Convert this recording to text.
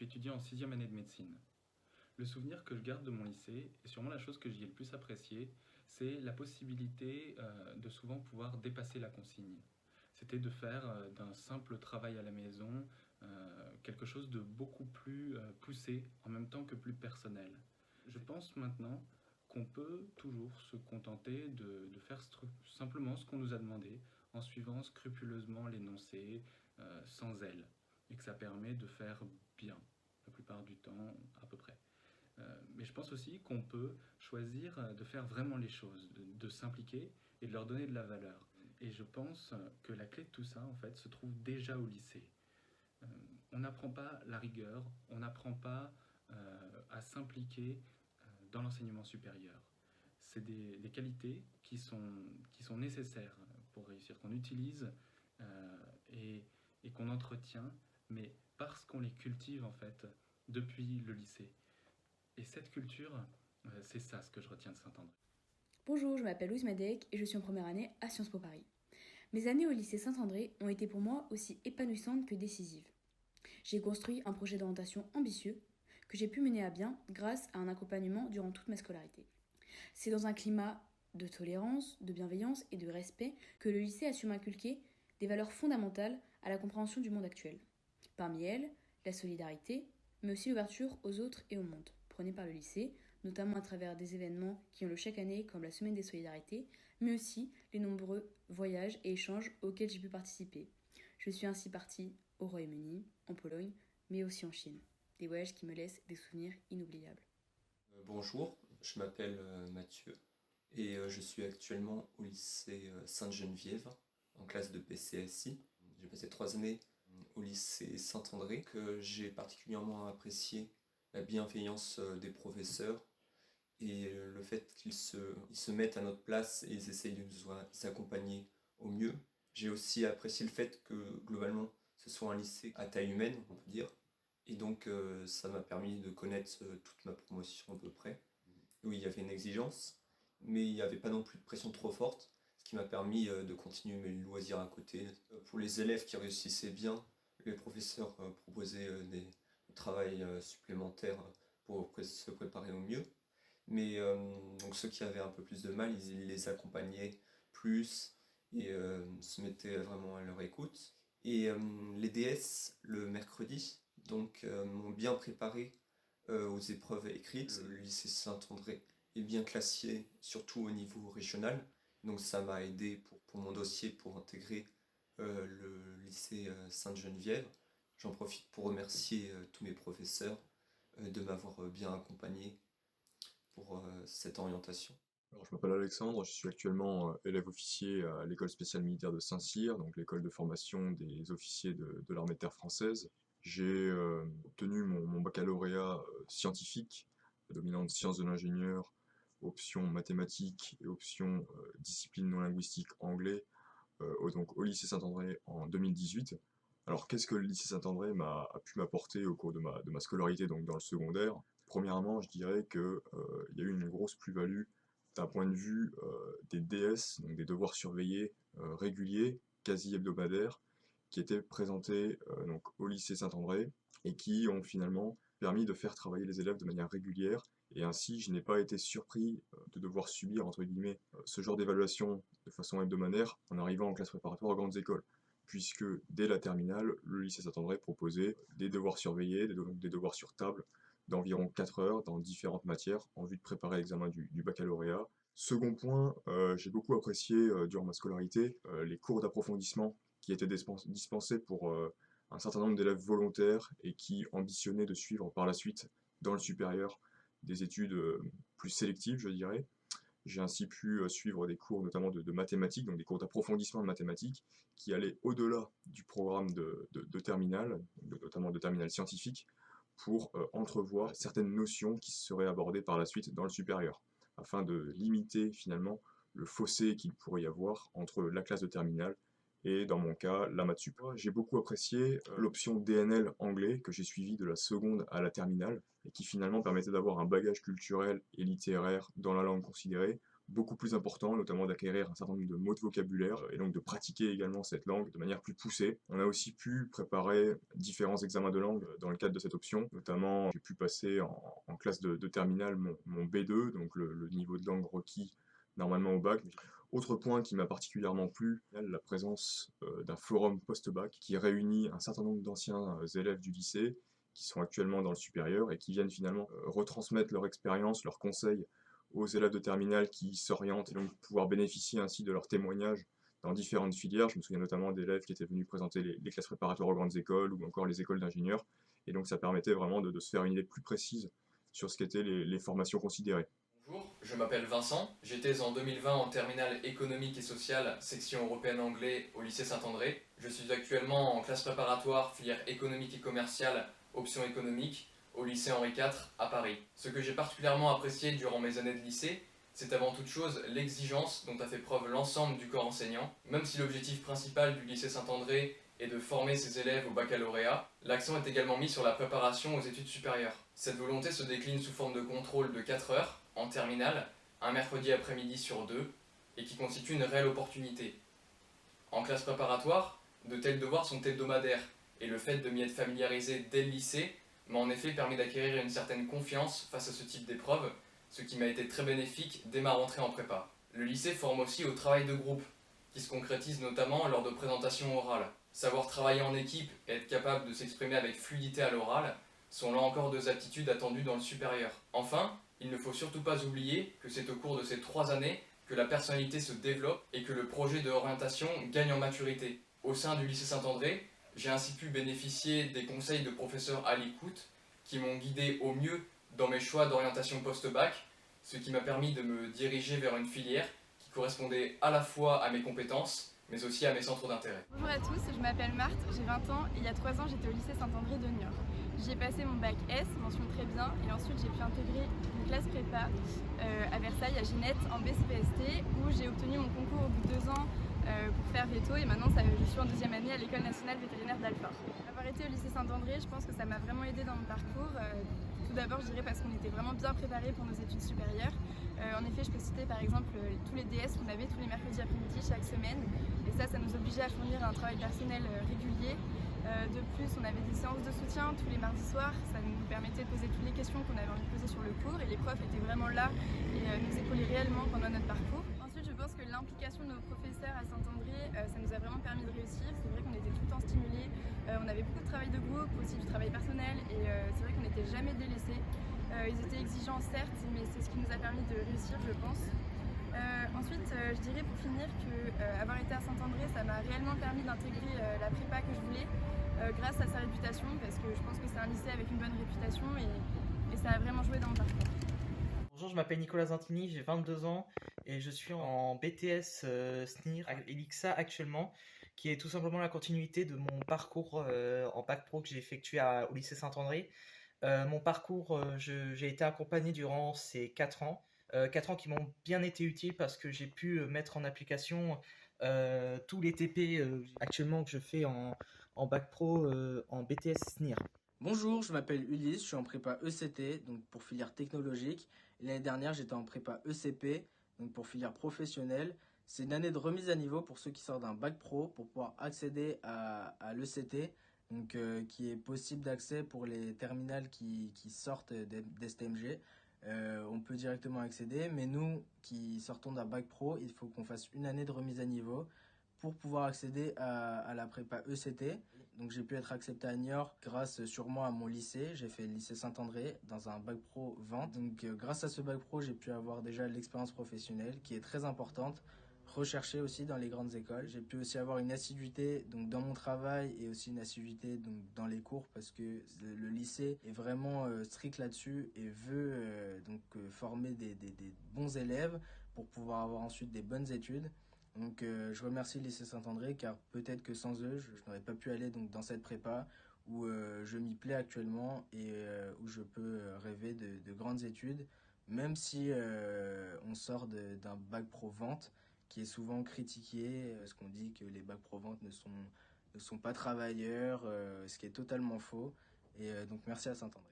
étudiant en sixième année de médecine. Le souvenir que je garde de mon lycée, et sûrement la chose que j'y ai le plus appréciée, c'est la possibilité de souvent pouvoir dépasser la consigne. C'était de faire d'un simple travail à la maison quelque chose de beaucoup plus poussé, en même temps que plus personnel. Je pense maintenant qu'on peut toujours se contenter de faire simplement ce qu'on nous a demandé, en suivant scrupuleusement l'énoncé, sans zèle, et que ça permet de faire bien, la plupart du temps à peu près. Mais je pense aussi qu'on peut choisir de faire vraiment les choses, de s'impliquer et de leur donner de la valeur. Et je pense que la clé de tout ça, en fait, se trouve déjà au lycée. Euh, on n'apprend pas la rigueur, on n'apprend pas à s'impliquer dans l'enseignement supérieur. C'est des qualités qui sont nécessaires pour réussir, qu'on utilise euh, et, et qu'on entretient, mais parce qu'on les cultive en fait depuis le lycée. Et cette culture, c'est ça ce que je retiens de Saint-André. Bonjour, je m'appelle Louise Madec et je suis en première année à Sciences Po Paris. Mes années au lycée Saint-André ont été pour moi aussi épanouissantes que décisives. J'ai construit un projet d'orientation ambitieux que j'ai pu mener à bien grâce à un accompagnement durant toute ma scolarité. C'est dans un climat de tolérance, de bienveillance et de respect que le lycée a su m'inculquer des valeurs fondamentales à la compréhension du monde actuel. Parmi elles, la solidarité, mais aussi l'ouverture aux autres et au monde, prônée par le lycée, notamment à travers des événements qui ont lieu chaque année comme la Semaine des Solidarités, mais aussi les nombreux voyages et échanges auxquels j'ai pu participer. Je suis ainsi partie au Royaume-Uni, en Pologne, mais aussi en Chine. Des voyages qui me laissent des souvenirs inoubliables. Bonjour, je m'appelle Mathieu et je suis actuellement au lycée Sainte-Geneviève en classe de PCSI. J'ai passé 3 années au lycée Saint-André que j'ai particulièrement apprécié la bienveillance des professeurs et le fait ils se mettent à notre place et ils essayent de nous accompagner au mieux. J'ai aussi apprécié le fait que globalement ce soit un lycée à taille humaine, on peut dire, et donc ça m'a permis de connaître toute ma promotion à peu près. Oui, il y avait une exigence, mais il n'y avait pas non plus de pression trop forte, ce qui m'a permis de continuer mes loisirs à côté. Pour les élèves qui réussissaient bien, les professeurs proposaient des travails supplémentaires pour se préparer au mieux. Mais donc ceux qui avaient un peu plus de mal, ils les accompagnaient plus et se mettaient vraiment à leur écoute. Et les DS, le mercredi, donc m'ont bien préparé aux épreuves écrites. Le lycée Saint-André est bien classé, surtout au niveau régional. Donc ça m'a aidé pour mon dossier pour intégrer le lycée Sainte-Geneviève. J'en profite pour remercier tous mes professeurs de m'avoir bien accompagné pour cette orientation. Alors, je m'appelle Alexandre, je suis actuellement élève officier à l'école spéciale militaire de Saint-Cyr, donc l'école de formation des officiers de l'armée de terre française. J'ai obtenu mon baccalauréat scientifique, dominante sciences de l'ingénieur, option mathématiques et option discipline non linguistique anglais, donc au lycée Saint-André en 2018. Alors qu'est-ce que le lycée Saint-André a pu m'apporter au cours de ma scolarité, donc dans le secondaire? Premièrement, je dirais que il y a eu une grosse plus-value d'un point de vue des DS, donc des devoirs surveillés réguliers, quasi hebdomadaires, qui étaient présentés donc au lycée Saint-André et qui ont finalement permis de faire travailler les élèves de manière régulière. Et ainsi, je n'ai pas été surpris de devoir subir, entre guillemets, ce genre d'évaluation de façon hebdomadaire en arrivant en classe préparatoire aux grandes écoles, puisque dès la terminale, le lycée Saint-André proposait des devoirs surveillés, des devoirs sur table, d'environ 4 heures dans différentes matières en vue de préparer l'examen du baccalauréat. Second point, j'ai beaucoup apprécié durant ma scolarité les cours d'approfondissement qui étaient dispensés pour un certain nombre d'élèves volontaires et qui ambitionnaient de suivre par la suite dans le supérieur des études plus sélectives, je dirais. J'ai ainsi pu suivre des cours notamment de mathématiques, donc des cours d'approfondissement de mathématiques, qui allaient au-delà du programme de terminale, notamment de terminale scientifique, pour entrevoir certaines notions qui seraient abordées par la suite dans le supérieur, afin de limiter finalement le fossé qu'il pourrait y avoir entre la classe de terminale et dans mon cas, la maths sup. J'ai beaucoup apprécié l'option DNL anglais que j'ai suivi de la seconde à la terminale et qui finalement permettait d'avoir un bagage culturel et littéraire dans la langue considérée beaucoup plus important, notamment d'acquérir un certain nombre de mots de vocabulaire et donc de pratiquer également cette langue de manière plus poussée. On a aussi pu préparer différents examens de langue dans le cadre de cette option. Notamment, j'ai pu passer en classe de terminale mon B2, donc le niveau de langue requis normalement au bac. Autre point qui m'a particulièrement plu, la présence d'un forum post-bac qui réunit un certain nombre d'anciens élèves du lycée qui sont actuellement dans le supérieur et qui viennent finalement retransmettre leur expérience, leurs conseils aux élèves de terminale qui s'orientent et donc pouvoir bénéficier ainsi de leurs témoignages dans différentes filières. Je me souviens notamment d'élèves qui étaient venus présenter les classes préparatoires aux grandes écoles ou encore les écoles d'ingénieurs. Et donc ça permettait vraiment de se faire une idée plus précise sur ce qu'étaient les formations considérées. Bonjour, je m'appelle Vincent, j'étais en 2020 en terminale économique et sociale, section européenne anglais au lycée Saint-André. Je suis actuellement en classe préparatoire, filière économique et commerciale, option économique, au lycée Henri IV à Paris. Ce que j'ai particulièrement apprécié durant mes années de lycée, c'est avant toute chose l'exigence dont a fait preuve l'ensemble du corps enseignant. Même si l'objectif principal du lycée Saint-André est de former ses élèves au baccalauréat, l'accent est également mis sur la préparation aux études supérieures. Cette volonté se décline sous forme de contrôle de 4 heures, en terminale, un mercredi après-midi sur 2, et qui constitue une réelle opportunité. En classe préparatoire, de tels devoirs sont hebdomadaires, et le fait de m'y être familiarisé dès le lycée m'a en effet permis d'acquérir une certaine confiance face à ce type d'épreuve, ce qui m'a été très bénéfique dès ma rentrée en prépa. Le lycée forme aussi au travail de groupe, qui se concrétise notamment lors de présentations orales. Savoir travailler en équipe et être capable de s'exprimer avec fluidité à l'oral sont là encore 2 aptitudes attendues dans le supérieur. Enfin, il ne faut surtout pas oublier que c'est au cours de ces 3 années que la personnalité se développe et que le projet de orientation gagne en maturité. Au sein du lycée Saint-André, j'ai ainsi pu bénéficier des conseils de professeurs à l'écoute qui m'ont guidé au mieux dans mes choix d'orientation post-bac, ce qui m'a permis de me diriger vers une filière qui correspondait à la fois à mes compétences, mais aussi à mes centres d'intérêt. Bonjour à tous, je m'appelle Marthe, j'ai 20 ans et il y a 3 ans j'étais au lycée Saint-André de Niort. J'y ai passé mon bac S, mention très bien, et ensuite j'ai pu intégrer une classe prépa à Versailles, à Ginette, en BCPST, où j'ai obtenu mon concours au bout de 2 ans pour faire veto, et maintenant je suis en 2e année à l'école nationale vétérinaire d'Alfort. Avoir été au lycée Saint-André, je pense que ça m'a vraiment aidé dans mon parcours. Tout d'abord, je dirais parce qu'on était vraiment bien préparés pour nos études supérieures. En effet, je peux citer par exemple tous les DS qu'on avait tous les mercredis après-midi chaque semaine, et ça nous obligeait à fournir un travail personnel régulier. De plus, on avait des séances de soutien tous les mardis soirs, ça nous permettait de poser toutes les questions qu'on avait envie de poser sur le cours, et les profs étaient vraiment là et nous épaulaient réellement pendant notre parcours. Ensuite, je pense que l'implication de nos professeurs à Saint-André, ça nous a vraiment permis de réussir. C'est vrai qu'on était tout le temps stimulés, on avait beaucoup de travail de groupe, aussi du travail personnel, et c'est vrai qu'on n'était jamais délaissés. Ils étaient exigeants certes, mais c'est ce qui nous a permis de réussir, je pense. Ensuite, je dirais pour finir qu'avoir été à Saint-André, ça m'a réellement permis d'intégrer la prépa que je voulais grâce à sa réputation, parce que je pense que c'est un lycée avec une bonne réputation et ça a vraiment joué dans mon parcours. Bonjour, je m'appelle Nicolas Zantini, j'ai 22 ans et je suis en BTS SNIR à Elixa actuellement, qui est tout simplement la continuité de mon parcours en bac pro que j'ai effectué au lycée Saint-André. Mon parcours, j'ai été accompagné durant ces 4 ans. 4 ans qui m'ont bien été utiles parce que j'ai pu mettre en application tous les TP actuellement que je fais en bac pro en BTS SNIR. Bonjour, je m'appelle Ulysse, je suis en prépa ECT, donc pour filière technologique. L'année dernière, j'étais en prépa ECP, donc pour filière professionnelle. C'est une année de remise à niveau pour ceux qui sortent d'un bac pro pour pouvoir accéder à l'ECT, donc qui est possible d'accès pour les terminales qui sortent d'STMG. On peut directement accéder, mais nous qui sortons d'un bac pro, il faut qu'on fasse une année de remise à niveau pour pouvoir accéder à la prépa ECT. Donc j'ai pu être accepté à Niort grâce sûrement à mon lycée. J'ai fait le lycée Saint-André dans un bac pro vente. Donc grâce à ce bac pro, j'ai pu avoir déjà l'expérience professionnelle qui est très importante, recherchée aussi dans les grandes écoles. J'ai pu aussi avoir une assiduité donc dans mon travail et aussi une assiduité donc dans les cours parce que le lycée est vraiment strict là-dessus et veut former des bons élèves pour pouvoir avoir ensuite des bonnes études. Donc je remercie le lycée Saint-André car peut-être que sans eux, je n'aurais pas pu aller donc dans cette prépa où je m'y plais actuellement et où je peux rêver de grandes études, même si on sort d'un bac pro vente qui est souvent critiqué, parce qu'on dit que les bacs pro vente ne sont pas travailleurs, ce qui est totalement faux. Et donc merci à Saint-André.